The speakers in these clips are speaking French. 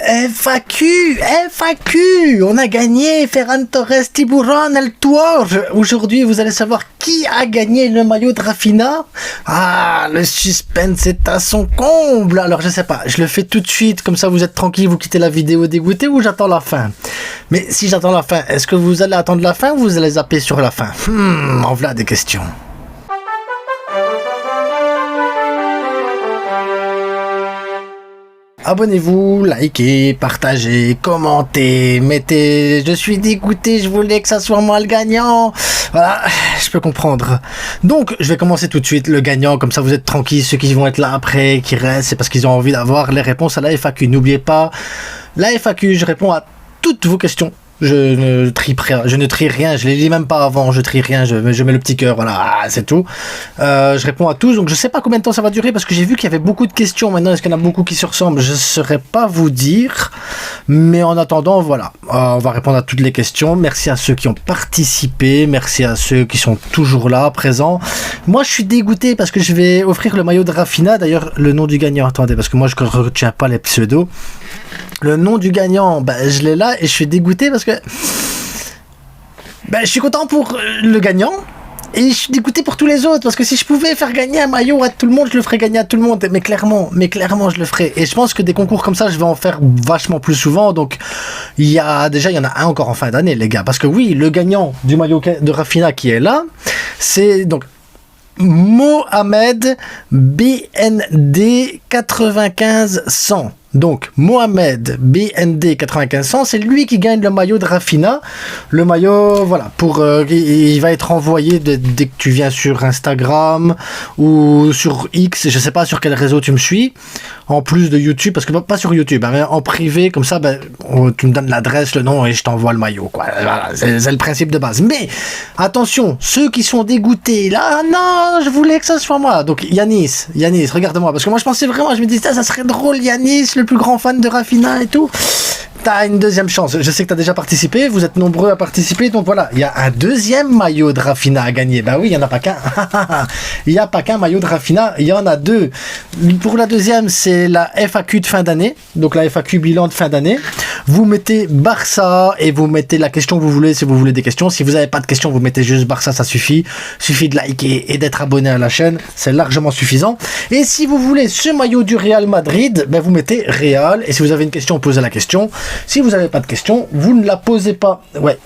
FAQ, on a gagné Ferran Torres Tiburon El Tour. Aujourd'hui, vous allez savoir qui a gagné le maillot de Rafinha. Ah, le suspense est à son comble. Alors, je sais pas, je le fais tout de suite, comme ça vous êtes tranquille, vous quittez la vidéo dégoûté ou j'attends la fin. Mais si j'attends la fin, est-ce que vous allez attendre la fin ou vous allez zapper sur la fin? En voilà des questions. Abonnez-vous, likez, partagez, commentez, mettez « Je suis dégoûté, je voulais que ça soit moi le gagnant ». Voilà, je peux comprendre. Donc, je vais commencer tout de suite le gagnant, comme ça vous êtes tranquilles. Ceux qui vont être là après, qui restent, c'est parce qu'ils ont envie d'avoir les réponses à la FAQ. N'oubliez pas, la FAQ, je réponds à toutes vos questions. Je ne trie rien, je les lis même pas avant, je trie rien, je mets le petit cœur, voilà, c'est tout. Je réponds à tous, donc je sais pas combien de temps ça va durer parce que j'ai vu qu'il y avait beaucoup de questions. Maintenant, est-ce qu'il y en a beaucoup qui se ressemblent? Je saurais pas vous dire, mais en attendant, voilà, on va répondre à toutes les questions. Merci à ceux qui ont participé, merci à ceux qui sont toujours là, présents. Moi, je suis dégoûté parce que je vais offrir le maillot de Rafinha. D'ailleurs, le nom du gagnant, attendez, parce que moi, je ne retiens pas les pseudos. Le nom du gagnant, je l'ai là et je suis dégoûté parce que je suis content pour le gagnant et je suis dégoûté pour tous les autres parce que si je pouvais faire gagner un maillot à tout le monde, je le ferais gagner à tout le monde, mais clairement je le ferais. Et je pense que des concours comme ça, je vais en faire vachement plus souvent. Donc il y en a un encore en fin d'année, les gars, parce que oui, le gagnant du maillot de Rafinha qui est là, c'est donc Mohamed BND 95-100. Donc, Mohamed BND 95-100, c'est lui qui gagne le maillot de Rafinha. Le maillot, voilà, il va être envoyé dès que tu viens sur Instagram ou sur X, je sais pas sur quel réseau tu me suis, en plus de YouTube, parce que pas sur YouTube, mais en privé, comme ça, tu me donnes l'adresse, le nom et je t'envoie le maillot, quoi. Voilà, c'est le principe de base. Mais, attention, ceux qui sont dégoûtés, là, non, je voulais que ça soit moi. Donc, Yanis, regarde-moi, parce que moi je pensais vraiment, je me disais, ça serait drôle, Yanis, le plus grand fan de Rafinha et tout. T'as une deuxième chance. Je sais que t'as déjà participé, vous êtes nombreux à participer, donc voilà, il y a un deuxième maillot de Rafinha à gagner. Oui, il n'y en a pas qu'un. Il n'y a pas qu'un maillot de Rafinha, il y en a deux. Pour la deuxième, c'est la FAQ de fin d'année, donc la FAQ bilan de fin d'année. Vous mettez Barça et vous mettez la question que vous voulez, si vous voulez des questions. Si vous n'avez pas de questions, vous mettez juste Barça, ça suffit. Suffit de liker et d'être abonné à la chaîne, c'est largement suffisant. Et si vous voulez ce maillot du Real Madrid, vous mettez Real, et si vous avez une question, posez la question. Si vous n'avez pas de question, vous ne la posez pas. Ouais,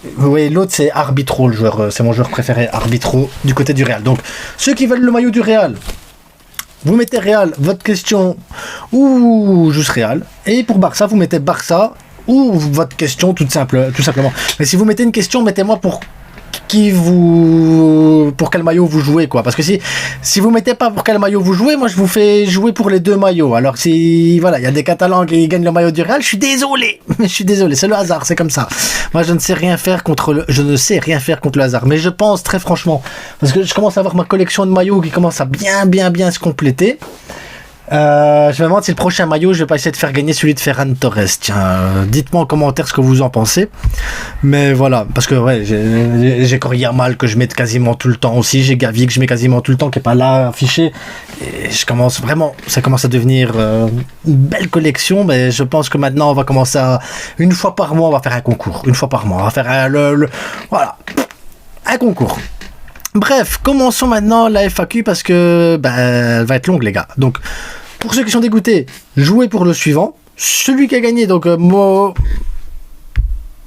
l'autre c'est Arbitro, le joueur, c'est mon joueur préféré, Arbitro, du côté du Real. Donc, ceux qui veulent le maillot du Real, vous mettez Real, votre question, ou juste Real. Et pour Barça, vous mettez Barça, ou votre question, tout simplement. Mais si vous mettez une question, mettez-moi pour quel maillot vous jouez, quoi. Parce que si vous mettez pas pour quel maillot vous jouez, moi je vous fais jouer pour les deux maillots. Alors si voilà, il y a des Catalans qui gagnent le maillot du Real, je suis désolé, c'est le hasard, c'est comme ça. Moi je ne sais rien faire contre le hasard, mais je pense très franchement, parce que je commence à avoir ma collection de maillots qui commence à bien se compléter. Je me demande si le prochain maillot, je vais pas essayer de faire gagner celui de Ferran Torres. Tiens, dites-moi en commentaire ce que vous en pensez. Mais voilà, parce que ouais, j'ai Yamal que je mets quasiment tout le temps aussi. J'ai Gavi que je mets quasiment tout le temps, qui est pas là affiché. Et ça commence à devenir une belle collection. Mais je pense que maintenant, on va commencer une fois par mois, on va faire un concours. Une fois par mois, on va faire un concours. Bref, commençons maintenant la FAQ parce que elle va être longue, les gars. Donc, pour ceux qui sont dégoûtés, jouez pour le suivant. Celui qui a gagné, donc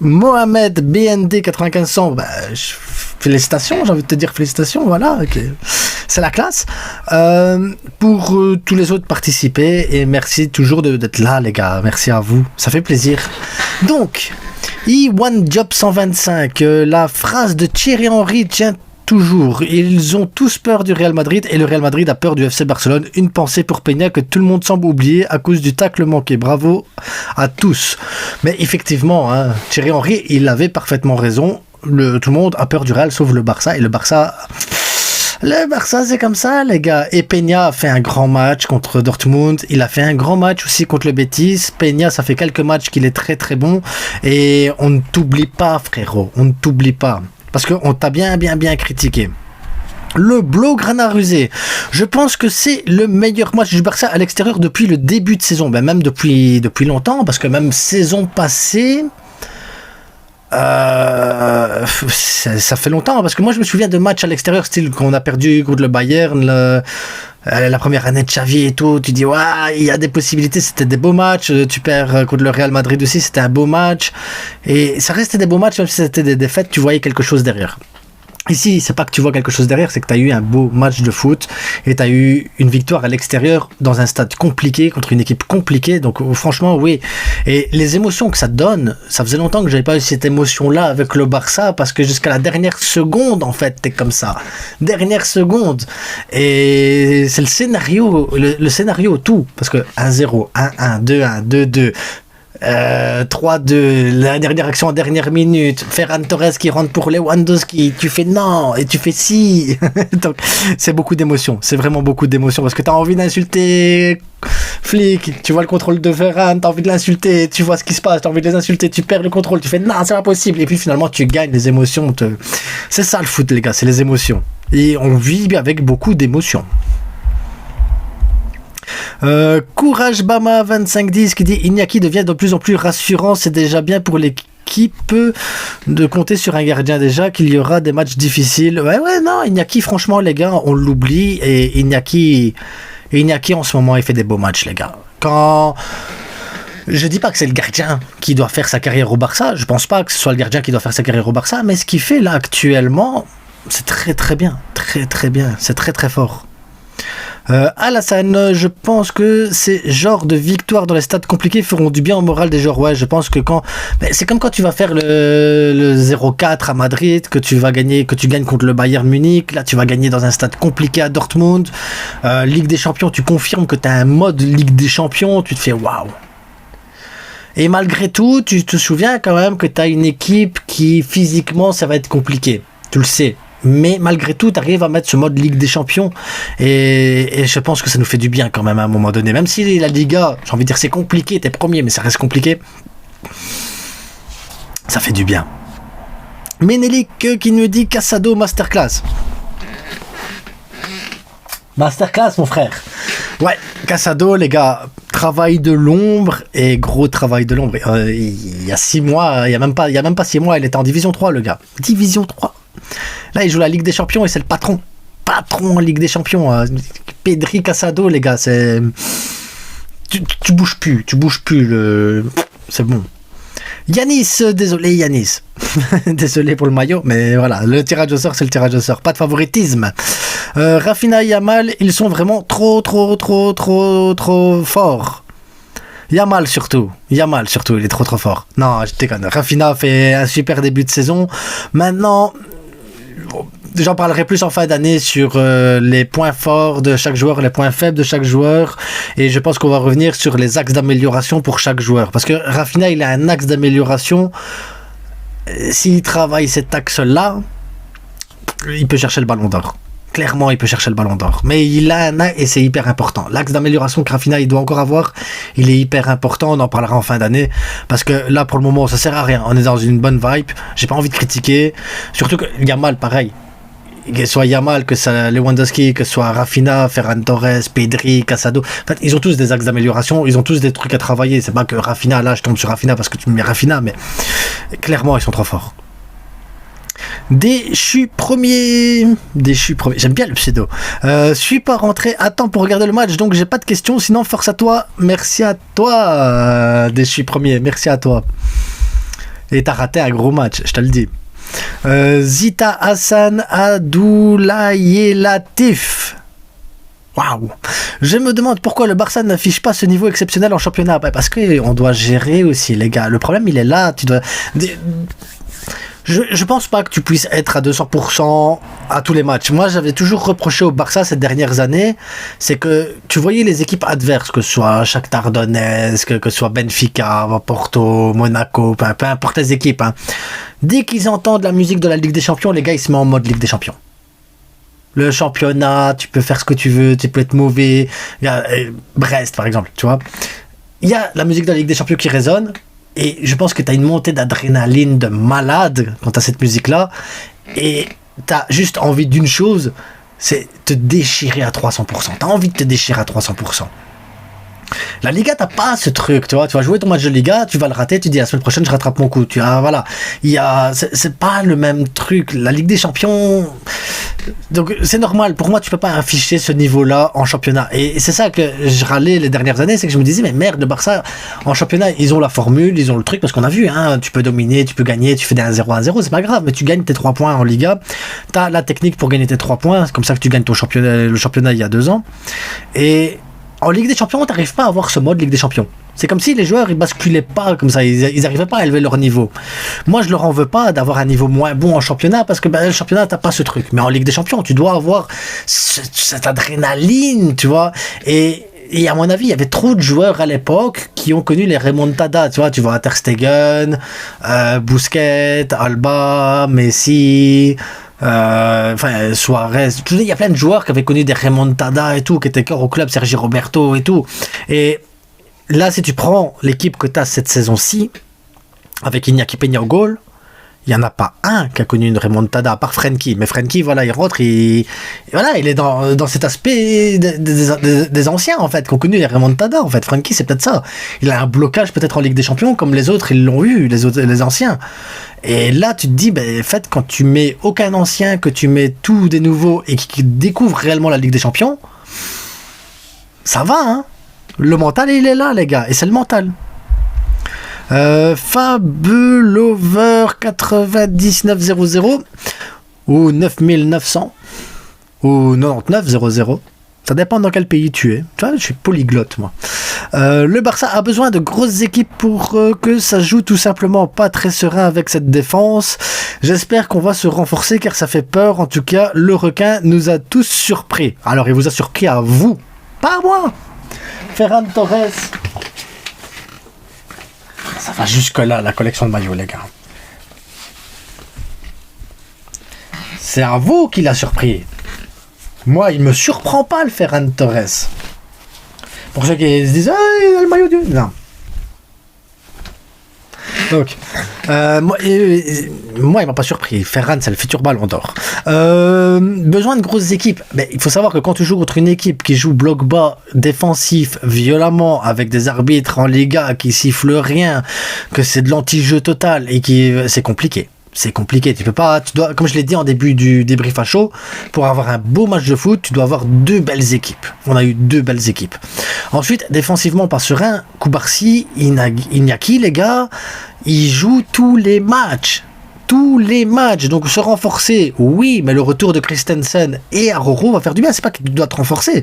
Mohamed BND 9500, félicitations, j'ai envie de te dire félicitations, voilà, okay. C'est la classe. Pour tous les autres participés, et merci toujours d'être là, les gars, merci à vous, ça fait plaisir. Donc, E1Job 125, la phrase de Thierry Henry tient toujours. Ils ont tous peur du Real Madrid et le Real Madrid a peur du FC Barcelone. Une pensée pour Peña que tout le monde semble oublier à cause du tacle manqué. Bravo à tous. Mais effectivement, Thierry Henry, il avait parfaitement raison. Tout le monde a peur du Real sauf le Barça. Et le Barça, c'est comme ça, les gars. Et Peña a fait un grand match contre Dortmund. Il a fait un grand match aussi contre le Betis. Peña, ça fait quelques matchs qu'il est très très bon. Et on ne t'oublie pas, frérot. On ne t'oublie pas. Parce qu'on t'a bien critiqué. Le Blaugrana Rusé. Je pense que c'est le meilleur match du Barça à l'extérieur depuis le début de saison. Ben même depuis longtemps, parce que même saison passée... ça fait longtemps, parce que moi je me souviens de matchs à l'extérieur, style qu'on a perdu contre le Bayern, la première année de Xavi et tout. Tu dis, ouais, il y a des possibilités, c'était des beaux matchs. Tu perds contre le Real Madrid aussi, c'était un beau match. Et ça restait des beaux matchs, même si c'était des défaites, tu voyais quelque chose derrière. Ici, c'est pas que tu vois quelque chose derrière, c'est que tu as eu un beau match de foot et tu as eu une victoire à l'extérieur dans un stade compliqué contre une équipe compliquée. Donc franchement, oui. Et les émotions que ça donne, ça faisait longtemps que j'avais pas eu cette émotion-là avec le Barça, parce que jusqu'à la dernière seconde, en fait, t'es comme ça. Dernière seconde. Et c'est le scénario tout. Parce que 1-0, 1-1, 2-1, 2-2... 3-2, la dernière action en dernière minute, Ferran Torres qui rentre pour Lewandowski, tu fais non et tu fais si. Donc c'est beaucoup d'émotions, c'est vraiment beaucoup d'émotions, parce que t'as envie d'insulter flic, tu vois le contrôle de Ferran, t'as envie de l'insulter, tu vois ce qui se passe, t'as envie de les insulter, tu perds le contrôle, tu fais non, c'est pas possible, et puis finalement tu gagnes. Les émotions c'est ça le foot, les gars, c'est les émotions, et on vit avec beaucoup d'émotions. Courage Bama 2510 qui dit Iñaki devient de plus en plus rassurant, c'est déjà bien pour l'équipe de compter sur un gardien, déjà qu'il y aura des matchs difficiles. Ouais non, Iñaki, franchement les gars, on l'oublie, et Iñaki en ce moment il fait des beaux matchs, les gars. Je dis pas que c'est le gardien qui doit faire sa carrière au Barça, je pense pas que ce soit le gardien qui doit faire sa carrière au Barça, mais ce qu'il fait là actuellement, c'est très très bien, c'est très très fort. Alassane, je pense que ces genres de victoires dans les stades compliqués feront du bien au moral des joueurs. Ouais, je pense que c'est comme quand tu vas faire le 0-4 à Madrid, que tu gagnes contre le Bayern Munich. Là, tu vas gagner dans un stade compliqué à Dortmund. Ligue des Champions, tu confirmes que tu as un mode Ligue des Champions, tu te fais waouh. Et malgré tout, tu te souviens quand même que tu as une équipe qui physiquement, ça va être compliqué. Tu le sais. Mais malgré tout, tu arrives à mettre ce mode Ligue des Champions, et je pense que ça nous fait du bien quand même à un moment donné. Même si la Liga, j'ai envie de dire, c'est compliqué, t'es premier, mais ça reste compliqué. Ça fait du bien. Ménélique qui nous dit Casado Masterclass. Masterclass, mon frère. Ouais, Casado, les gars, travail de l'ombre, et gros travail de l'ombre. Il y a 6 mois, il y a même pas 6 mois, il était en Division 3, le gars. Division 3. Là, il joue la Ligue des Champions et c'est le patron en Ligue des Champions. Pedri, Casado, les gars, c'est... Tu bouges plus, c'est bon. Yanis, désolé Yanis. Désolé pour le maillot, mais voilà, le tirage au sort, c'est le tirage au sort. Pas de favoritisme. Rafinha et Yamal, ils sont vraiment trop forts. Yamal surtout, il est trop fort. Non, je déconne. Rafinha fait un super début de saison. Maintenant, j'en parlerai plus en fin d'année sur les points forts de chaque joueur, les points faibles de chaque joueur, et je pense qu'on va revenir sur les axes d'amélioration pour chaque joueur, parce que Rafinha, il a un axe d'amélioration. S'il travaille cet axe-là, il peut chercher le ballon d'or. Clairement, il peut chercher le ballon d'or. Mais il a un axe, et c'est hyper important. L'axe d'amélioration que Rafinha, il doit encore avoir, il est hyper important. On en parlera en fin d'année. Parce que là, pour le moment, ça sert à rien. On est dans une bonne vibe. J'ai pas envie de critiquer. Surtout que Yamal, pareil. Que ce soit Yamal, que ce soit Lewandowski, que ce soit Rafinha, Ferran Torres, Pedri, Casado. En fait, ils ont tous des axes d'amélioration. Ils ont tous des trucs à travailler. C'est pas que Rafinha, là, je tombe sur Rafinha parce que tu me mets Rafinha. Mais clairement, ils sont trop forts. Déchu premier, j'aime bien le pseudo. Je suis pas rentré à temps pour regarder le match, donc j'ai pas de questions, sinon force à toi. Merci à toi, Déchu premier, merci à toi. Et t'as raté un gros match, je te le dis. Zita Hassan Adoulaye Latif. Waouh. Je me demande pourquoi le Barça n'affiche pas ce niveau exceptionnel en championnat. Parce qu'on doit gérer aussi, les gars. Le problème, il est là. Je pense pas que tu puisses être à 200% à tous les matchs. Moi, j'avais toujours reproché au Barça ces dernières années, c'est que tu voyais les équipes adverses, que ce soit Shakhtar Donetsk, que ce soit Benfica, Porto, Monaco, peu importe les équipes. Hein. Dès qu'ils entendent la musique de la Ligue des Champions, les gars, ils se mettent en mode Ligue des Champions. Le championnat, tu peux faire ce que tu veux, tu peux être mauvais. Il y a Brest, par exemple, tu vois. Il y a la musique de la Ligue des Champions qui résonne. Et je pense que tu as une montée d'adrénaline de malade quand tu as cette musique-là. Et tu as juste envie d'une chose, c'est te déchirer à 300%. T'as envie de te déchirer à 300%. La Liga, t'as pas ce truc, tu vas jouer ton match de Liga, tu vas le rater, tu dis la semaine prochaine je rattrape mon coup, voilà, c'est pas le même truc. La Ligue des Champions, donc c'est normal, pour moi tu peux pas afficher ce niveau-là en championnat, et c'est ça que je râlais les dernières années, c'est que je me disais mais merde, le Barça en championnat, ils ont la formule, ils ont le truc, parce qu'on a vu, tu peux dominer, tu peux gagner, tu fais des 1-0 à 1-0, c'est pas grave, mais tu gagnes tes 3 points en Liga, t'as la technique pour gagner tes 3 points, c'est comme ça que tu gagnes le championnat il y a 2 ans, et en Ligue des Champions, t'arrives pas à avoir ce mode Ligue des Champions. C'est comme si les joueurs, ils basculaient pas comme ça, ils arrivaient pas à élever leur niveau. Moi, je leur en veux pas d'avoir un niveau moins bon en championnat, parce que le championnat, t'as pas ce truc. Mais en Ligue des Champions, tu dois avoir cette adrénaline, tu vois. Et à mon avis, il y avait trop de joueurs à l'époque qui ont connu les remontadas, tu vois Ter Stegen, Busquets, Alba, Messi... Suarez, il y a plein de joueurs qui avaient connu des remontadas et tout, qui étaient encore au club, Sergi Roberto et tout. Et là, si tu prends l'équipe que tu as cette saison-ci, avec Iñaki Peña au goal, il n'y en a pas un qui a connu une remontada, à part Frenkie. Mais Frenkie, voilà, il rentre, il est dans cet aspect des anciens, en fait, qui ont connu les remontadas, en fait. Frenkie, c'est peut-être ça. Il a un blocage peut-être en Ligue des Champions, comme les autres, ils l'ont eu, les anciens. Et là, tu te dis, en fait, quand tu mets aucun ancien, que tu mets tous des nouveaux, et qui découvrent réellement la Ligue des Champions, ça va, hein. Le mental, il est là, les gars, et c'est le mental. Fabulover 9900 ou 9900 ou 9900, ça dépend dans quel pays tu es. Tu vois, je suis polyglotte moi. Le Barça a besoin de grosses équipes pour que ça joue tout simplement pas très serein avec cette défense. J'espère qu'on va se renforcer car ça fait peur. En tout cas, le requin nous a tous surpris. Alors il vous a surpris à vous, pas à moi. Ferran Torres. Ça va jusque-là, la collection de maillots, les gars. C'est à vous qui l'a surpris. Moi, il me surprend pas, le Ferran Torres. Pour ceux qui se disent, il a le maillot du... Non. Donc, moi, il m'a pas surpris. Ferran, c'est le futur ballon d'or. Besoin de grosses équipes. Mais il faut savoir que quand tu joues contre une équipe qui joue bloc bas, défensif, violemment, avec des arbitres en Liga qui sifflent rien, que c'est de l'anti-jeu total et c'est compliqué. C'est compliqué, tu dois, comme je l'ai dit en début du débrief à chaud, pour avoir un beau match de foot, tu dois avoir 2 belles équipes. On a eu 2 belles équipes. Ensuite, défensivement, pas serein, Koubarsi, Iñaki, les gars, ils jouent tous les matchs. Donc se renforcer, oui, mais le retour de Christensen et Araujo va faire du bien. C'est pas que tu dois te renforcer,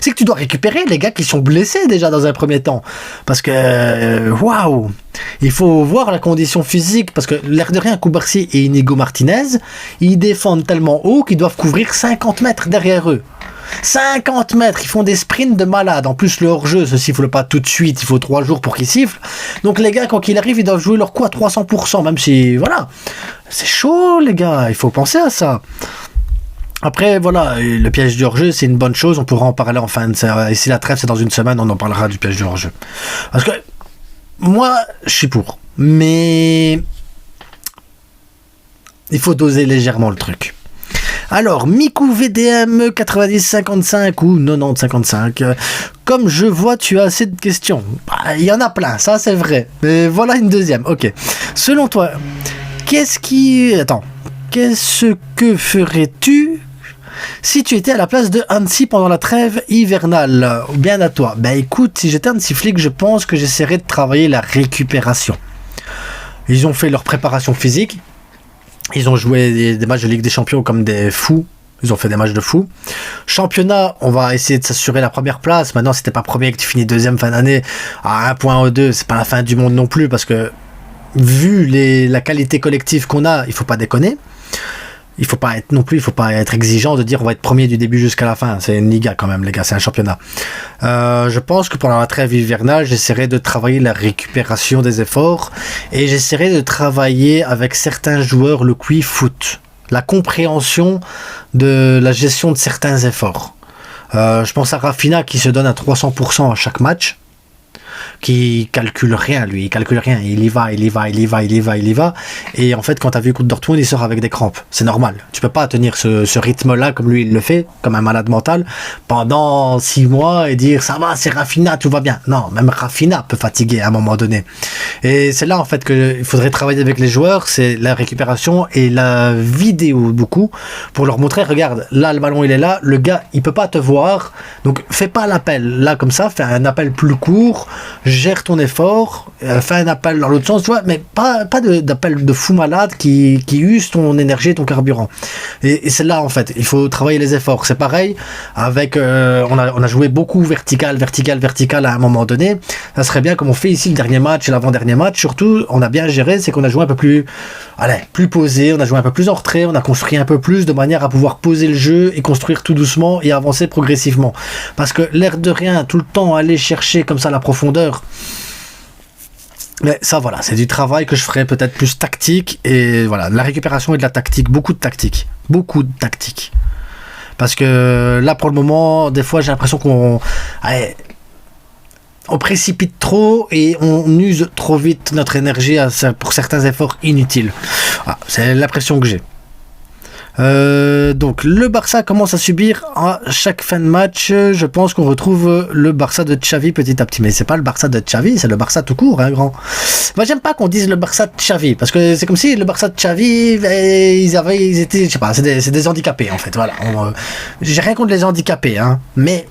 c'est que tu dois récupérer les gars qui sont blessés déjà dans un premier temps, parce que waouh, il faut voir la condition physique, parce que l'air de rien, Koubarsi et Inigo Martinez, ils défendent tellement haut qu'ils doivent couvrir 50 mètres derrière eux. 50 mètres, ils font des sprints de malade. En plus, le hors-jeu se siffle pas tout de suite, il faut 3 jours pour qu'ils sifflent. Donc les gars, quand ils arrivent, ils doivent jouer leur coup à 300%, même si, voilà, c'est chaud les gars, il faut penser à ça. Après, voilà, le piège du hors-jeu, c'est une bonne chose, on pourra en parler en fin de... Et si la trêve, c'est dans une semaine, on en parlera du piège du hors-jeu. Parce que, moi, je suis pour, mais il faut doser légèrement le truc. Alors, Miku VDM 9055 ou 9055, comme je vois, tu as assez de questions. Il y en a plein, ça c'est vrai. Mais voilà une deuxième, ok. Selon toi, qu'est-ce que ferais-tu si tu étais à la place de Hansi pendant la trêve hivernale? Bien à toi. Ben écoute, si j'étais Hansi Flick, je pense que j'essaierais de travailler la récupération. Ils ont fait leur préparation physique. Ils ont joué des matchs de Ligue des Champions comme des fous. Ils ont fait des matchs de fous. Championnat, on va essayer de s'assurer la première place. Maintenant, si t'es pas premier et que tu finis deuxième fin d'année à 1 point ou 2, c'est pas la fin du monde non plus, parce que vu la qualité collective qu'on a, il faut pas déconner. Il faut pas être exigeant de dire on va être premier du début jusqu'à la fin. C'est une Liga quand même, les gars, c'est un championnat. Je pense que pendant la trêve hivernale, j'essaierai de travailler la récupération des efforts et j'essaierai de travailler avec certains joueurs le QI foot, la compréhension de la gestion de certains efforts. Je pense à Rafinha qui se donne à 300% à chaque match. qui calcule rien, lui. Il calcule rien. Il y va. Et en fait, quand t'as vu contre Dortmund, il sort avec des crampes. C'est normal. Tu peux pas tenir ce rythme-là comme lui, il le fait, comme un malade mental, pendant 6 mois et dire ça va, c'est Rafinha, tout va bien. Non, même Rafinha peut fatiguer à un moment donné. Et c'est là, en fait, qu'il faudrait travailler avec les joueurs, c'est la récupération et la vidéo, beaucoup, pour leur montrer, regarde, là, le ballon, il est là, le gars, il peut pas te voir, donc fais pas l'appel. Là, comme ça, fais un appel plus court, gère ton effort, fais un appel dans l'autre sens, tu vois, mais pas d'appel de fou malade qui use ton énergie et ton carburant. Et c'est là, en fait, il faut travailler les efforts. C'est pareil avec, on a joué beaucoup vertical à un moment donné. Ça serait bien, comme on fait ici le dernier match et l'avant-dernier match, surtout, on a bien géré, c'est qu'on a joué un peu plus, plus posé, on a joué un peu plus en retrait, on a construit un peu plus de manière à pouvoir poser le jeu et construire tout doucement et avancer progressivement. Parce que l'air de rien, tout le temps aller chercher comme ça la profondeur, mais ça, voilà, c'est du travail que je ferai peut-être plus tactique, et voilà, de la récupération et de la tactique, beaucoup de tactique. Parce que là, pour le moment, des fois, j'ai l'impression qu'on précipite trop et on use trop vite notre énergie pour certains efforts inutiles. Voilà, c'est l'impression que j'ai. Donc le Barça commence à subir à chaque fin de match. Je pense qu'on retrouve le Barça de Xavi petit à petit, mais c'est pas le Barça de Xavi, c'est le Barça tout court, hein, grand. Moi j'aime pas qu'on dise le Barça de Xavi, parce que c'est comme si le Barça de Xavi, ils étaient, je sais pas, c'est des handicapés en fait. Voilà, j'ai rien contre les handicapés, hein, mais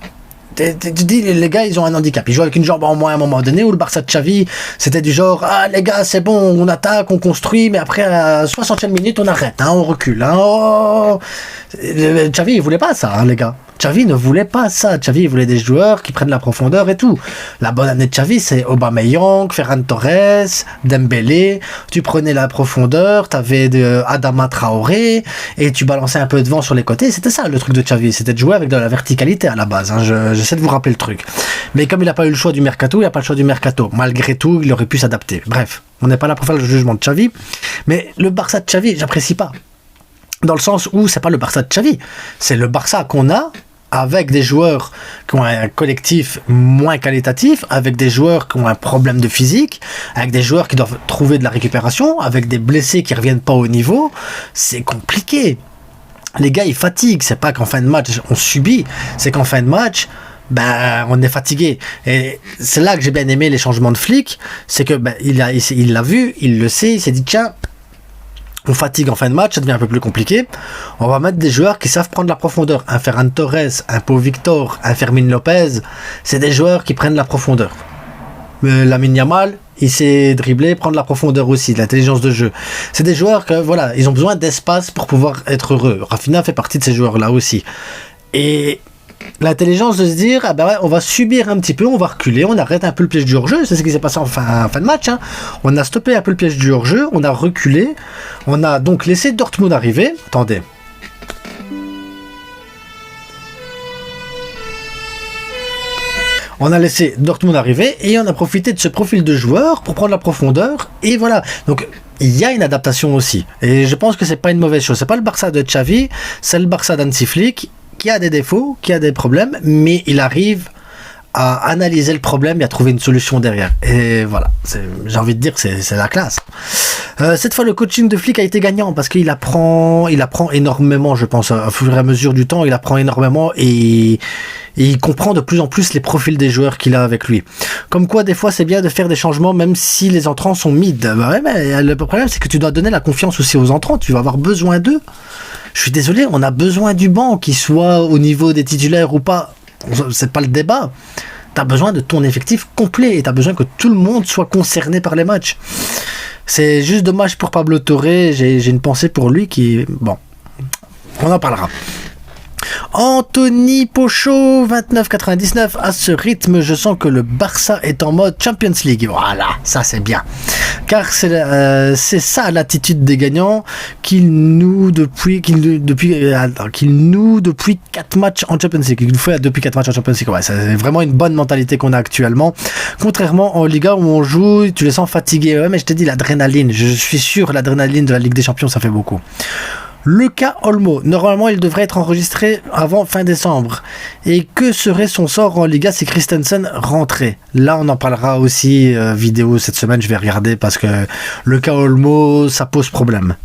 tu dis, les gars, ils ont un handicap. Ils jouent avec une jambe en moins à un moment donné, où le Barça de Xavi, c'était du genre, ah, les gars, c'est bon, on attaque, on construit, mais après, à la 60e minute, on arrête, hein, on recule, hein, oh. Xavi, il voulait pas ça, hein, les gars. Xavi ne voulait pas ça. Xavi, il voulait des joueurs qui prennent la profondeur et tout. La bonne année de Xavi, c'est Aubameyang, Ferran Torres, Dembélé. Tu prenais la profondeur, t'avais Adama Traoré, et tu balançais un peu devant sur les côtés. C'était ça, le truc de Xavi. C'était de jouer avec de la verticalité à la base, hein. J'essaie de vous rappeler le truc. Mais comme il n'a pas eu le choix du mercato, il n'a pas le choix du mercato. Malgré tout, il aurait pu s'adapter. Bref, on n'est pas là pour faire le jugement de Xavi. Mais le Barça de Xavi, j'apprécie pas. Dans le sens où c'est pas le Barça de Xavi, c'est le Barça qu'on a avec des joueurs qui ont un collectif moins qualitatif, avec des joueurs qui ont un problème de physique, avec des joueurs qui doivent trouver de la récupération, avec des blessés qui reviennent pas au niveau. C'est compliqué. Les gars, ils fatiguent. C'est pas qu'en fin de match on subit, c'est qu'en fin de match, on est fatigué. Et c'est là que j'ai bien aimé les changements de Flick, c'est que il l'a vu, il le sait, il s'est dit tiens, on fatigue en fin de match, ça devient un peu plus compliqué. On va mettre des joueurs qui savent prendre la profondeur. Un Ferran Torres, un Pau Victor, un Fermin Lopez, c'est des joueurs qui prennent la profondeur. Lamine Yamal, il sait dribbler, prendre la profondeur aussi, de l'intelligence de jeu. C'est des joueurs que, voilà, ils ont besoin d'espace pour pouvoir être heureux. Rafinha fait partie de ces joueurs-là aussi. Et l'intelligence de se dire, on va subir un petit peu, on va reculer, on arrête un peu le piège du hors-jeu. C'est ce qui s'est passé en fin de match, hein. On a stoppé un peu le piège du hors-jeu, on a reculé, on a donc laissé Dortmund arriver. Attendez. On a laissé Dortmund arriver et on a profité de ce profil de joueur pour prendre la profondeur. Et voilà. Donc il y a une adaptation aussi. Et je pense que c'est pas une mauvaise chose. C'est pas le Barça de Xavi, c'est le Barça d'Hansi Flick, qui a des défauts, qui a des problèmes, mais il arrive à analyser le problème et à trouver une solution derrière. Et voilà, j'ai envie de dire que c'est la classe. Cette fois, le coaching de Flick a été gagnant parce qu'il apprend énormément, je pense, au fur et à mesure du temps. Il apprend énormément et il comprend de plus en plus les profils des joueurs qu'il a avec lui. Comme quoi, des fois, c'est bien de faire des changements même si les entrants sont mid. Mais le problème, c'est que tu dois donner la confiance aussi aux entrants. Tu vas avoir besoin d'eux. Je suis désolé, on a besoin du banc, qu'il soit au niveau des titulaires ou pas. C'est pas le débat. T'as besoin de ton effectif complet et t'as besoin que tout le monde soit concerné par les matchs. C'est juste dommage pour Pablo Torre. J'ai une pensée pour lui qui... Bon, on en parlera. Anthony Pochot, 29,99. À ce rythme, je sens que le Barça est en mode Champions League. Voilà, ça c'est bien. Car c'est ça l'attitude des gagnants qu'ils nouent depuis 4 matchs en Champions League. Il nous fait depuis 4 matchs en Champions League. Ouais, c'est vraiment une bonne mentalité qu'on a actuellement. Contrairement en Liga où on joue, tu les sens fatigués. Ouais, mais je te dis, l'adrénaline. Je suis sûr, l'adrénaline de la Ligue des Champions, ça fait beaucoup. Le cas Olmo, normalement il devrait être enregistré avant fin décembre. Et que serait son sort en Liga si Christensen rentrait? Là on en parlera aussi vidéo cette semaine, je vais regarder parce que le cas Olmo ça pose problème.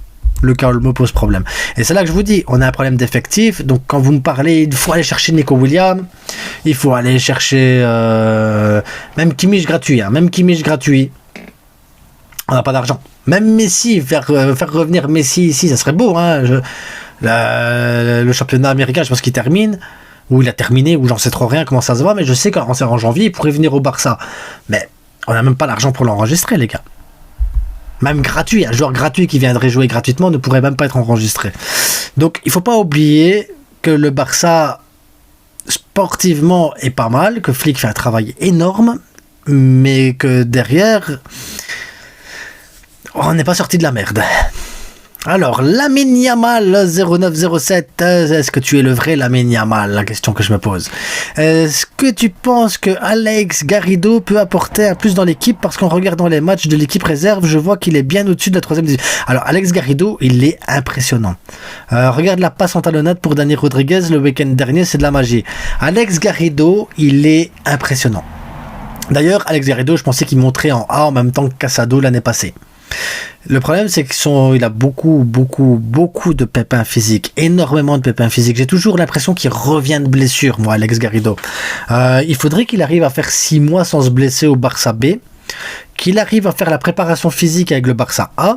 Le cas Olmo pose problème. Et c'est là que je vous dis, on a un problème d'effectif. Donc quand vous me parlez, il faut aller chercher Nico Williams, il faut aller chercher même Kimmich gratuit. Même Kimmich gratuit. On n'a pas d'argent. Même Messi, faire revenir Messi ici, ça serait beau. Le championnat américain, je pense qu'il termine. Ou il a terminé, ou j'en sais trop rien comment ça se va. Mais je sais qu'en janvier, il pourrait venir au Barça. Mais on n'a même pas l'argent pour l'enregistrer, les gars. Même gratuit, un joueur gratuit qui viendrait jouer gratuitement ne pourrait même pas être enregistré. Donc il ne faut pas oublier que le Barça sportivement est pas mal, que Flick fait un travail énorme, mais que derrière on n'est pas sorti de la merde. Alors, Lamine Yamal 0907, est-ce que tu es le vrai Lamine Yamal? La question que je me pose. Est-ce que tu penses que Alex Garrido peut apporter un plus dans l'équipe? Parce qu'en regardant les matchs de l'équipe réserve, je vois qu'il est bien au-dessus de la 3e division. Alors, Alex Garrido, il est impressionnant. Regarde la passe en talonnade pour Dani Rodriguez le week-end dernier, c'est de la magie. Alex Garrido, il est impressionnant. D'ailleurs, Alex Garrido, je pensais qu'il montrait en A en même temps que Casado l'année passée. Le problème, c'est qu'il a beaucoup de pépins physiques, énormément de pépins physiques. J'ai toujours l'impression qu'il revient de blessure, moi, Alex Garrido. Il faudrait qu'il arrive à faire 6 mois sans se blesser au Barça B, qu'il arrive à faire la préparation physique avec le Barça A,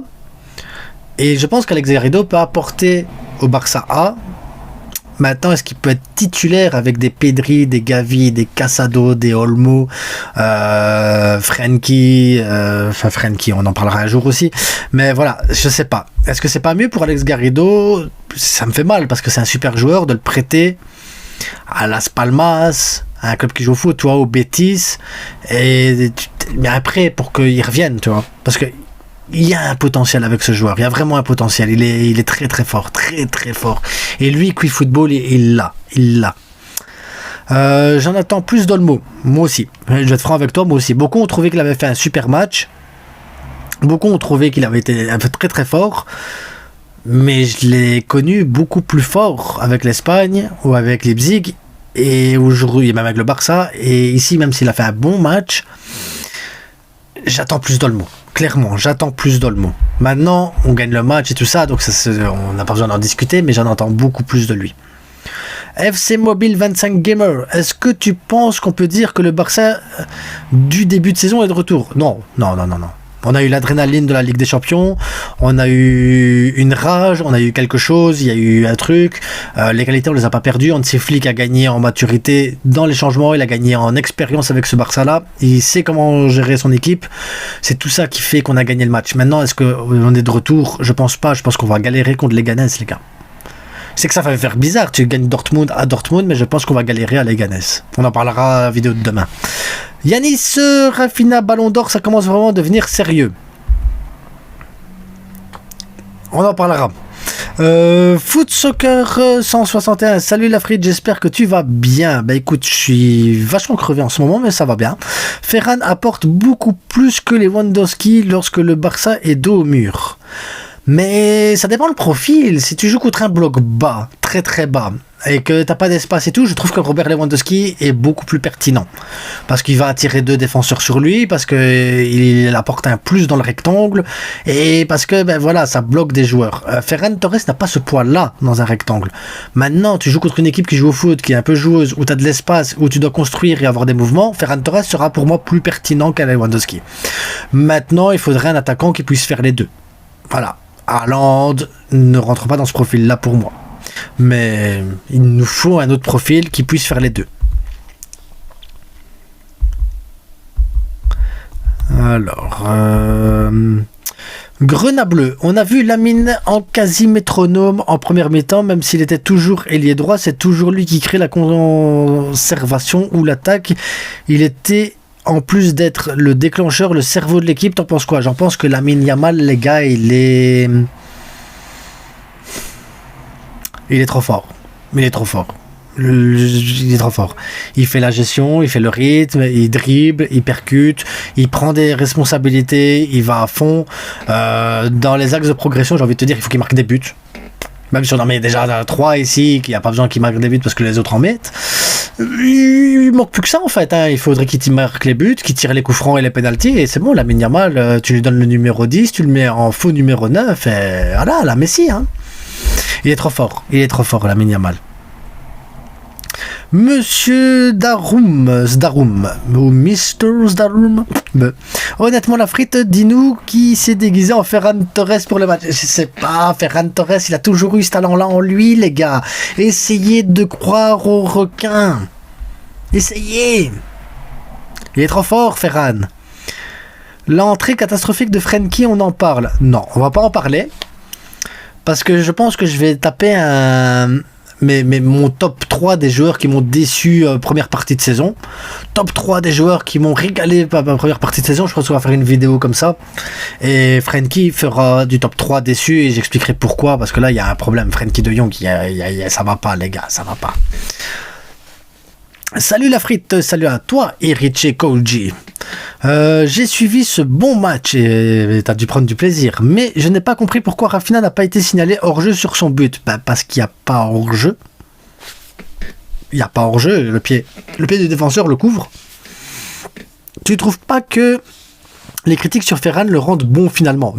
et je pense qu'Alex Garrido peut apporter au Barça A. Maintenant, est-ce qu'il peut être titulaire avec des Pedri, des Gavi, des Casado, des Olmo, Frenkie, Frenkie, on en parlera un jour aussi. Mais voilà, je sais pas. Est-ce que c'est pas mieux pour Alex Garrido? Ça me fait mal parce que c'est un super joueur de le prêter à Las Palmas, à un club qui joue au foot, tu vois, au Betis. Mais après, pour qu'il revienne, tu vois. Parce que il y a un potentiel avec ce joueur, il y a vraiment un potentiel, il est très très fort, très très fort. Et lui, Quick Football, il l'a. J'en attends plus d'Olmo, moi aussi. Je vais être franc avec toi, moi aussi. Beaucoup ont trouvé qu'il avait fait un super match, beaucoup ont trouvé qu'il avait été très très fort, mais je l'ai connu beaucoup plus fort avec l'Espagne ou avec Leipzig, et aujourd'hui même avec le Barça, et ici même s'il a fait un bon match, j'attends plus d'Olmo. Clairement, j'attends plus d'Olmo. Maintenant, on gagne le match et tout ça, donc on n'a pas besoin d'en discuter, mais j'en entends beaucoup plus de lui. FC Mobile 25 Gamer, est-ce que tu penses qu'on peut dire que le Barça du début de saison est de retour? Non. On a eu l'adrénaline de la Ligue des Champions, on a eu une rage, on a eu quelque chose, il y a eu un truc, les qualités on les a pas perdues. Hansi Flick a gagné en maturité dans les changements, il a gagné en expérience avec ce Barça là, il sait comment gérer son équipe, c'est tout ça qui fait qu'on a gagné le match. Maintenant est-ce qu'on est de retour? Je pense pas, je pense qu'on va galérer contre les Leganés, les gars. C'est que ça va faire bizarre, tu gagnes Dortmund à Dortmund, mais je pense qu'on va galérer à Leganés. On en parlera à la vidéo de demain. Yanis Rafinha Ballon d'Or, ça commence vraiment à devenir sérieux. On en parlera. Foot Soccer 161, salut Lafrid, j'espère que tu vas bien. Bah écoute, je suis vachement crevé en ce moment, mais ça va bien. Ferran apporte beaucoup plus que Lewandowski lorsque le Barça est dos au mur. Mais ça dépend le profil. Si tu joues contre un bloc bas, très très bas, et que t'as pas d'espace et tout, je trouve que Robert Lewandowski est beaucoup plus pertinent. Parce qu'il va attirer 2 défenseurs sur lui, parce qu'il apporte un plus dans le rectangle, et parce que voilà, ça bloque des joueurs. Ferran Torres n'a pas ce poids-là dans un rectangle. Maintenant, tu joues contre une équipe qui joue au foot, qui est un peu joueuse, où tu as de l'espace, où tu dois construire et avoir des mouvements, Ferran Torres sera pour moi plus pertinent qu'un Lewandowski. Maintenant, il faudrait un attaquant qui puisse faire les deux. Voilà. Haaland ne rentre pas dans ce profil-là pour moi. Mais il nous faut un autre profil qui puisse faire les deux. Alors, Grenat bleu. On a vu Lamine en quasi métronome en première mi-temps, même s'il était toujours ailier droit, c'est toujours lui qui crée la conservation ou l'attaque. Il était, en plus d'être le déclencheur, le cerveau de l'équipe. T'en penses quoi? J'en pense que Lamine Yamal, les gars, il est trop fort. Il est trop fort. Il est trop fort. Il fait la gestion, il fait le rythme, il dribble, il percute, il prend des responsabilités, il va à fond. Dans les axes de progression, j'ai envie de te dire, il faut qu'il marque des buts. Même si on en met déjà 3 ici, qu'il n'y a pas besoin qu'il marque des buts parce que les autres en mettent. Il manque plus que ça en fait. Hein. Il faudrait qu'il marque les buts, qu'il tire les coups francs et les pénaltys. Et c'est bon, Lamine Yamal, tu lui donnes le numéro 10, tu le mets en faux numéro 9. Et voilà, la Messi. Hein. Il est trop fort, Lamine Yamal. Monsieur Zdaroum, ou Mr. Zdaroum. Honnêtement, la frite, dis-nous qui s'est déguisé en Ferran Torres pour le match. Je sais pas, Ferran Torres, il a toujours eu ce talent-là en lui, les gars. Essayez de croire au requin. Essayez. Il est trop fort, Ferran. L'entrée catastrophique de Frenkie, on en parle. Non, on va pas en parler. Parce que je pense que je vais taper mon top 3 des joueurs qui m'ont déçu première partie de saison. Top 3 des joueurs qui m'ont régalé première partie de saison. Je pense qu'on va faire une vidéo comme ça. Et Frenkie fera du top 3 déçu et j'expliquerai pourquoi. Parce que là, il y a un problème. Frenkie de Jong, ça va pas, les gars. Ça va pas. Salut la frite, salut à toi, Eriche Koji. J'ai suivi ce bon match et t'as dû prendre du plaisir, mais je n'ai pas compris pourquoi Rafinha n'a pas été signalé hors-jeu sur son but. Parce qu'il n'y a pas hors-jeu. Il n'y a pas hors-jeu, le pied du défenseur le couvre. Tu trouves pas que les critiques sur Ferran le rendent bon finalement?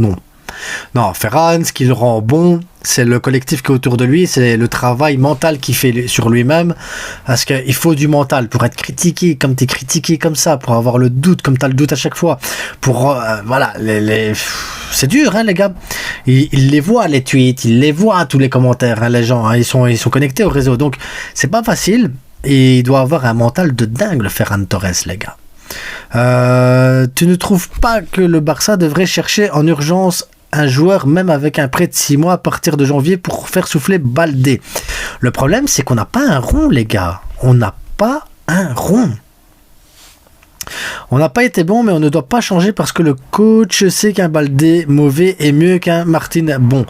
Non, Ferran, ce qui le rend bon, c'est le collectif qui est autour de lui, c'est le travail mental qu'il fait sur lui-même, parce qu'il faut du mental pour être critiqué, comme t'es critiqué comme ça, pour avoir le doute, comme t'as le doute à chaque fois, pour, voilà, c'est dur, hein, les gars. Ils les voient, les tweets, ils les voient, tous les commentaires, hein, les gens, hein, ils sont connectés au réseau, donc c'est pas facile, et il doit avoir un mental de dingue, le Ferran Torres, les gars. Tu ne trouves pas que le Barça devrait chercher en urgence un joueur, même avec un prêt de 6 mois à partir de janvier, pour faire souffler Baldé? Le problème, c'est qu'on n'a pas un rond, les gars. On n'a pas un rond. On n'a pas été bon, mais on ne doit pas changer parce que le coach sait qu'un Baldé mauvais est mieux qu'un Martin bon.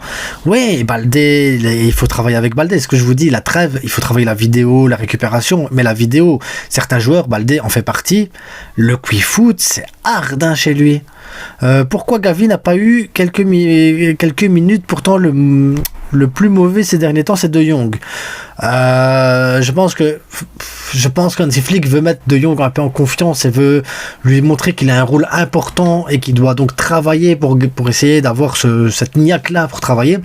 Oui, Baldé, il faut travailler avec Baldé. Ce que je vous dis, la trêve, il faut travailler la vidéo, la récupération. Mais la vidéo, certains joueurs, Baldé en fait partie. Le quick-foot, c'est hardin chez lui. Pourquoi Gavi n'a pas eu quelques minutes? Pourtant, le plus mauvais ces derniers temps, c'est De Jong. Je pense qu'Hansi Flick veut mettre De Jong un peu en confiance et veut lui montrer qu'il a un rôle important et qu'il doit donc travailler pour essayer d'avoir cette niaque-là pour travailler.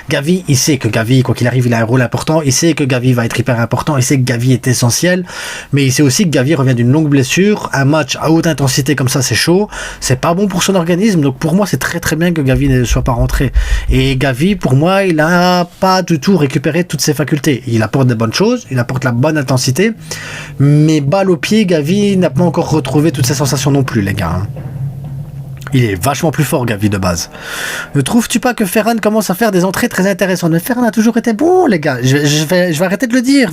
Gavi, il sait que Gavi, quoi qu'il arrive, il a un rôle important. Il sait que Gavi va être hyper important. Il sait que Gavi est essentiel. Mais il sait aussi que Gavi revient d'une longue blessure. Un match à haute intensité comme ça, c'est chaud. C'est pas bon pour son organisme. Donc pour moi, c'est très très bien que Gavi ne soit pas rentré. Et Gavi, pour moi, il a pas du tout récupéré toutes ses facultés. Il apporte des bonnes choses, il apporte la bonne intensité, mais balle au pied, Gavi n'a pas encore retrouvé toutes ses sensations non plus, les gars. Il est vachement plus fort, Gavi, de base. Ne trouves-tu pas que Ferran commence à faire des entrées très intéressantes? Mais Ferran a toujours été bon, les gars. Je vais arrêter de le dire.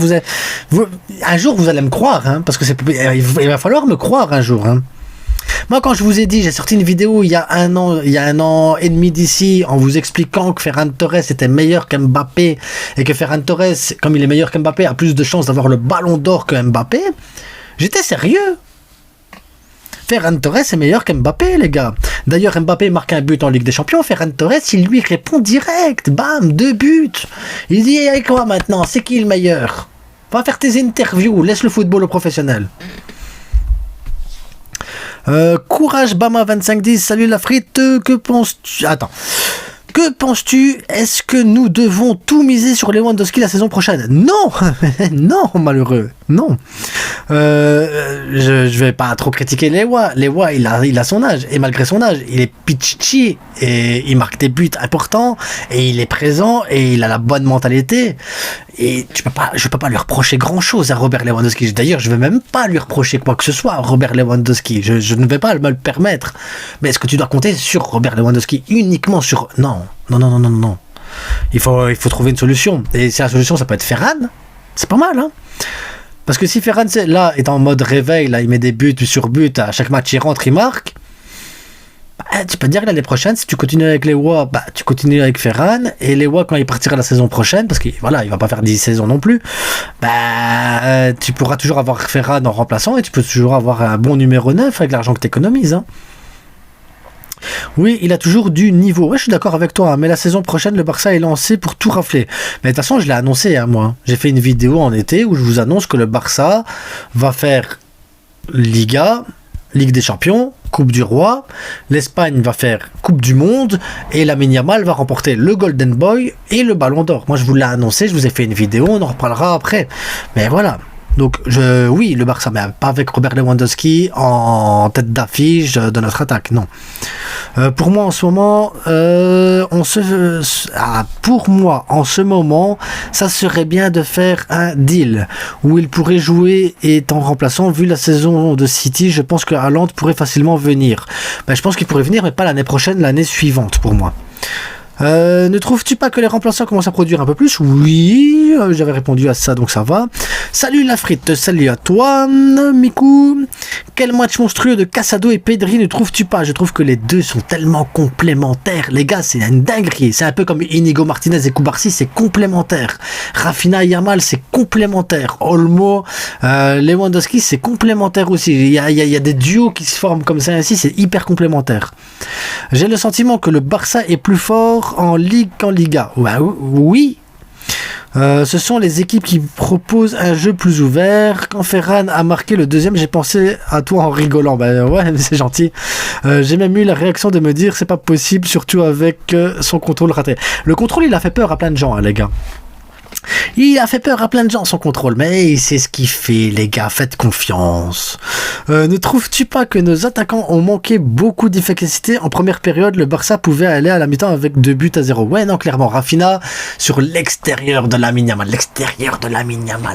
Un jour, vous allez me croire, hein, parce que il va falloir me croire un jour, hein. Moi, quand je vous ai dit, j'ai sorti une vidéo il y a un an et demi d'ici, en vous expliquant que Ferran Torres était meilleur qu'Mbappé, et que Ferran Torres, comme il est meilleur qu'Mbappé, a plus de chances d'avoir le ballon d'or que Mbappé. J'étais sérieux. Ferran Torres est meilleur qu'Mbappé, les gars. D'ailleurs, Mbappé marque un but en Ligue des Champions, Ferran Torres, il lui répond direct. Bam, 2 buts. Il dit, avec quoi maintenant? C'est qui le meilleur? Va faire tes interviews, laisse le football aux professionnels. Courage Bama 2510, salut la frite, que penses-tu? Attends. Que penses-tu? Est-ce que nous devons tout miser sur Lewandowski la saison prochaine? Non. Non, malheureux. Non. Je vais pas trop critiquer Lewa. Lewa, il a son âge. Et malgré son âge, il est pichichi. Et il marque des buts importants. Et il est présent. Et il a la bonne mentalité. Et je peux pas lui reprocher grand-chose à Robert Lewandowski. D'ailleurs, je vais même pas lui reprocher quoi que ce soit à Robert Lewandowski. Je ne vais pas me le permettre. Mais est-ce que tu dois compter sur Robert Lewandowski? Uniquement sur... Non. Il faut trouver une solution. Et si la solution, ça peut être Ferran, c'est pas mal, hein. Parce que si Ferran là est en mode réveil, là il met des buts sur buts, à chaque match il rentre, il marque, tu peux te dire que l'année prochaine, si tu continues avec les Lewa, tu continues avec Ferran, et les Lewa quand il partira la saison prochaine, parce qu'il voilà, il va pas faire 10 saisons non plus, tu pourras toujours avoir Ferran en remplaçant, et tu peux toujours avoir un bon numéro 9 avec l'argent que tu économises, hein. Oui, il a toujours du niveau. Ouais, je suis d'accord avec toi, hein, mais la saison prochaine, le Barça est lancé pour tout rafler. Mais de toute façon, je l'ai annoncé, hein, moi. J'ai fait une vidéo en été où je vous annonce que le Barça va faire Liga, Ligue des Champions, Coupe du Roi, l'Espagne va faire Coupe du Monde et Lamine Yamal va remporter le Golden Boy et le Ballon d'Or. Moi, je vous l'ai annoncé, je vous ai fait une vidéo, on en reparlera après. Mais voilà. Donc, oui, le Barça, mais pas avec Robert Lewandowski en tête d'affiche de notre attaque, non. Pour moi, en ce moment, pour moi, en ce moment, ça serait bien de faire un deal où il pourrait jouer étant remplaçant. Vu la saison de City, je pense que Haaland pourrait facilement venir. Ben, je pense qu'il pourrait venir, mais pas l'année prochaine, l'année suivante, pour moi. Ne trouves-tu pas que les remplaçants commencent à produire un peu plus? Oui, j'avais répondu à ça, donc ça va. Salut la frite, salut à toi, Miku. Quel match monstrueux de Casado et Pedri ne trouves-tu pas? Je trouve que les deux sont tellement complémentaires. Les gars, c'est une dinguerie. C'est un peu comme Inigo Martinez et Koubarsi, c'est complémentaire. Rafinha et Yamal, c'est complémentaire. Olmo, Lewandowski, c'est complémentaire aussi. Il y a des duos qui se forment comme ça ainsi, c'est hyper complémentaire. J'ai le sentiment que le Barça est plus fort en Ligue qu'en Liga. Ouais, oui. Ce sont les équipes qui proposent un jeu plus ouvert. Quand Ferran a marqué le deuxième, j'ai pensé à toi en rigolant. Ben ouais, c'est gentil. J'ai même eu la réaction de me dire c'est pas possible, surtout avec son contrôle raté. Le contrôle, il a fait peur à plein de gens, hein, les gars. Il a fait peur à plein de gens son contrôle, mais c'est ce qu'il fait, les gars, faites confiance. Ne trouves-tu pas que nos attaquants ont manqué beaucoup d'efficacité? En première période, le Barça pouvait aller à la mi-temps avec 2-0. Ouais, non, clairement, Rafinha sur l'extérieur de Lamine Yamal,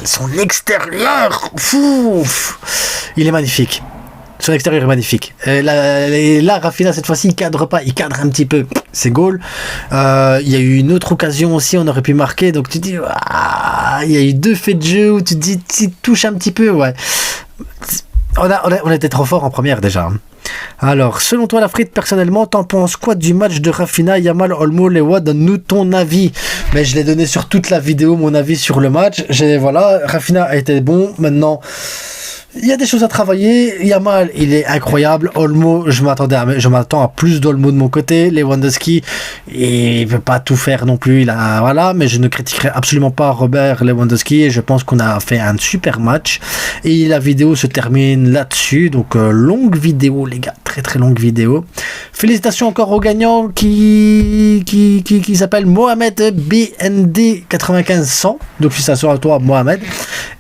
son extérieur, il est magnifique. Son extérieur est magnifique. Là, Rafinha, cette fois-ci, il cadre pas. Il cadre un petit peu. C'est goal. Il y a eu une autre occasion aussi, on aurait pu marquer. Donc tu dis, il y a eu deux faits de jeu où tu te dis, tu touches un petit peu. Ouais. On était trop fort en première déjà. Alors, selon toi, la frite, personnellement, t'en penses quoi du match de Rafinha, Yamal, Olmo, Lewa? Donne-nous ton avis. Mais je l'ai donné sur toute la vidéo, mon avis sur le match. Voilà, Rafinha a été bon. Maintenant, il y a des choses à travailler. Yamal, il est incroyable. Olmo, je m'attends à plus d'Olmo de mon côté. Lewandowski, il veut pas tout faire non plus. Voilà, mais je ne critiquerai absolument pas Robert Lewandowski et je pense qu'on a fait un super match. Et la vidéo se termine là-dessus. Donc, longue vidéo, les gars. Très très longue vidéo. Félicitations encore au gagnant qui s'appelle Mohamed BND 9500. Donc, félicitations à toi, Mohamed.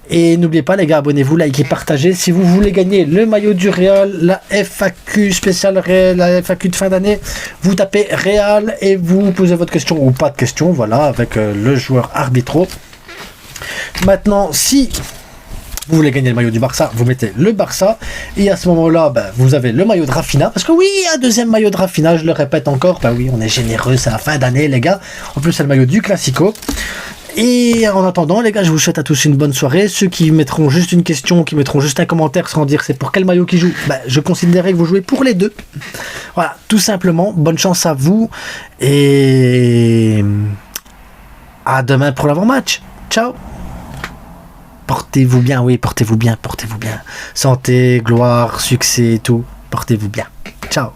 Et n'oubliez pas les gars, abonnez-vous, likez, partagez. Si vous voulez gagner le maillot du Real, la FAQ spéciale Real, la FAQ de fin d'année, vous tapez Real et vous posez votre question ou pas de question, voilà, avec le joueur arbitro. Maintenant, si vous voulez gagner le maillot du Barça, vous mettez le Barça et à ce moment-là, vous avez le maillot de Rafinha, parce que oui, un deuxième maillot de Rafinha, je le répète encore, oui, on est généreux, c'est la fin d'année les gars. En plus, c'est le maillot du Classico. Et en attendant, les gars, je vous souhaite à tous une bonne soirée. Ceux qui mettront juste une question, qui mettront juste un commentaire sans dire c'est pour quel maillot qu'ils jouent, je considérerais que vous jouez pour les deux. Voilà, tout simplement. Bonne chance à vous. Et à demain pour l'avant-match. Ciao. Portez-vous bien, oui, portez-vous bien. Santé, gloire, succès et tout. Portez-vous bien. Ciao.